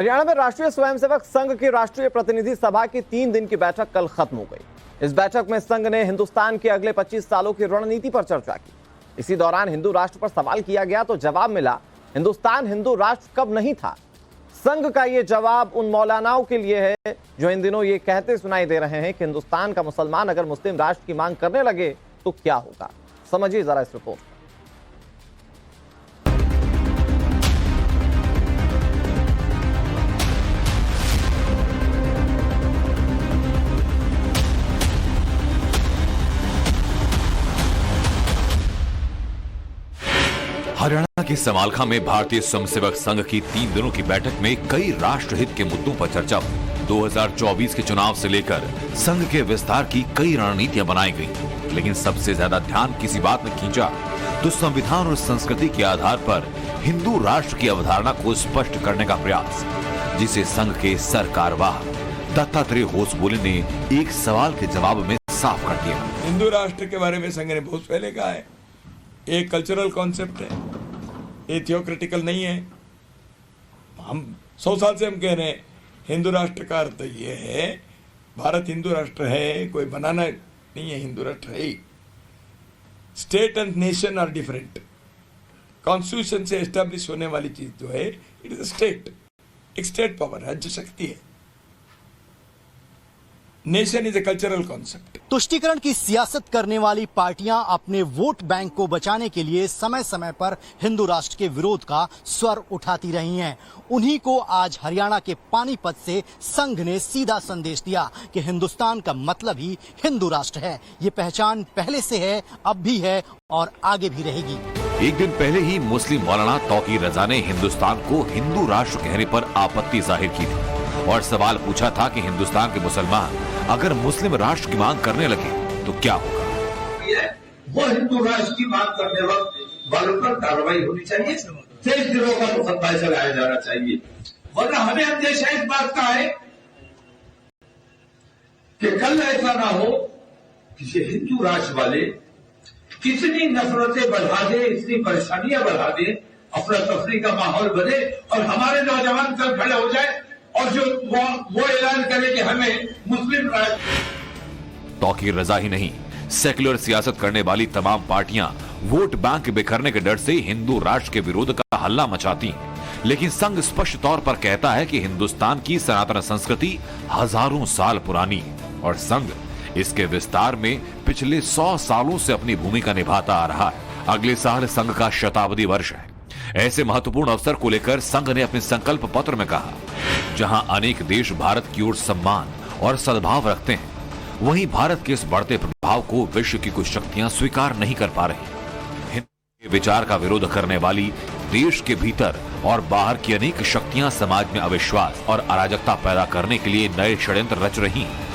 हरियाणा में राष्ट्रीय स्वयंसेवक संघ की राष्ट्रीय प्रतिनिधि सभा की 3 दिन की बैठक कल खत्म हो गई। इस बैठक में संघ ने हिंदुस्तान के अगले 25 सालों की रणनीति पर चर्चा की। इसी दौरान हिंदू राष्ट्र पर सवाल किया गया तो जवाब मिला, हिंदुस्तान हिंदू राष्ट्र कब नहीं था। संघ का ये जवाब उन मौलानाओं के लिए है जो इन दिनों ये कहते सुनाई दे रहे हैं कि हिंदुस्तान का मुसलमान अगर मुस्लिम राष्ट्र की मांग करने लगे तो क्या होगा। समझिए जरा इस रिपोर्ट। हरियाणा के समालखा में भारतीय स्वयंसेवक संघ की 3 दिनों की बैठक में कई राष्ट्रहित के मुद्दों पर चर्चा हुई। 2024 के चुनाव से लेकर संघ के विस्तार की कई रणनीतियां बनाई गई, लेकिन सबसे ज्यादा ध्यान किसी बात में खींचा तो संविधान और संस्कृति के आधार पर हिंदू राष्ट्र की अवधारणा को स्पष्ट करने का प्रयास, जिसे संघ के सरकारवाह दत्तात्रेय होसबोले ने एक सवाल के जवाब में साफ कर दिया। हिंदू राष्ट्र के बारे में संघ ने बहुत पहले कहा है, एक कल्चरल कॉन्सेप्ट है, ये थियोक्रेटिकल नहीं है। हम 100 साल से हम कह रहे हैं हिंदू राष्ट्र का अर्थ ये है, भारत हिंदू राष्ट्र है, कोई बनाना नहीं है, हिंदू राष्ट्र है। State and nation are different. Constitution से एस्टेब्लिश होने वाली चीज जो है, इट इज स्टेट, एक स्टेट पावर, राज्य शक्ति है। Nation is a cultural concept. तुष्टीकरण की सियासत करने वाली पार्टियां अपने वोट बैंक को बचाने के लिए समय समय पर हिंदू राष्ट्र के विरोध का स्वर उठाती रही हैं। उन्हीं को आज हरियाणा के पानीपत से संघ ने सीधा संदेश दिया कि हिंदुस्तान का मतलब ही हिंदू राष्ट्र है। ये पहचान पहले से है, अब भी है और आगे भी रहेगी। एक दिन पहले ही मुस्लिम मौलाना तौकीर रजा ने हिंदुस्तान को हिंदू राष्ट्र कहने पर आपत्ति जाहिर की थी और सवाल पूछा था कि हिंदुस्तान के मुसलमान अगर मुस्लिम राष्ट्र की मांग करने लगे तो क्या होगा। वो हिंदू राष्ट्र की मांग करने वक्त वालों पर कार्रवाई होनी चाहिए, 23 दिनों का मुकदमा चलाया जाना चाहिए। वरना हमें अंदेशा इस बात का है कि कल ऐसा ना हो कि हिंदू राष्ट्र वाले कितनी नफरतें बढ़ा दे, इतनी परेशानियां बढ़ा दे, अफरा तफरी का माहौल बने और हमारे नौजवान कल खड़े हो जाए और जो वो ऐलान करे कि हमें मुस्लिम राष्ट्र। तौकीर रजा ही नहीं, सेक्युलर सियासत करने वाली तमाम पार्टियां वोट बैंक बिखरने के डर से हिंदू राष्ट्र के विरोध का हल्ला मचाती, लेकिन संघ स्पष्ट तौर पर कहता है कि हिंदुस्तान की सनातन संस्कृति हजारों साल पुरानी है और संघ इसके विस्तार में पिछले 100 सालों से अपनी भूमिका निभाता आ रहा है। अगले साल संघ का शताब्दी वर्ष है। ऐसे महत्वपूर्ण अवसर को लेकर संघ ने अपने संकल्प पत्र में कहा, जहां अनेक देश भारत की ओर सम्मान और सद्भाव रखते हैं, वहीं भारत के इस बढ़ते प्रभाव को विश्व की कुछ शक्तियां स्वीकार नहीं कर पा रही। हिंदू के विचार का विरोध करने वाली देश के भीतर और बाहर की अनेक शक्तियां समाज में अविश्वास और अराजकता पैदा करने के लिए नए षड्यंत्र रच रही हैं।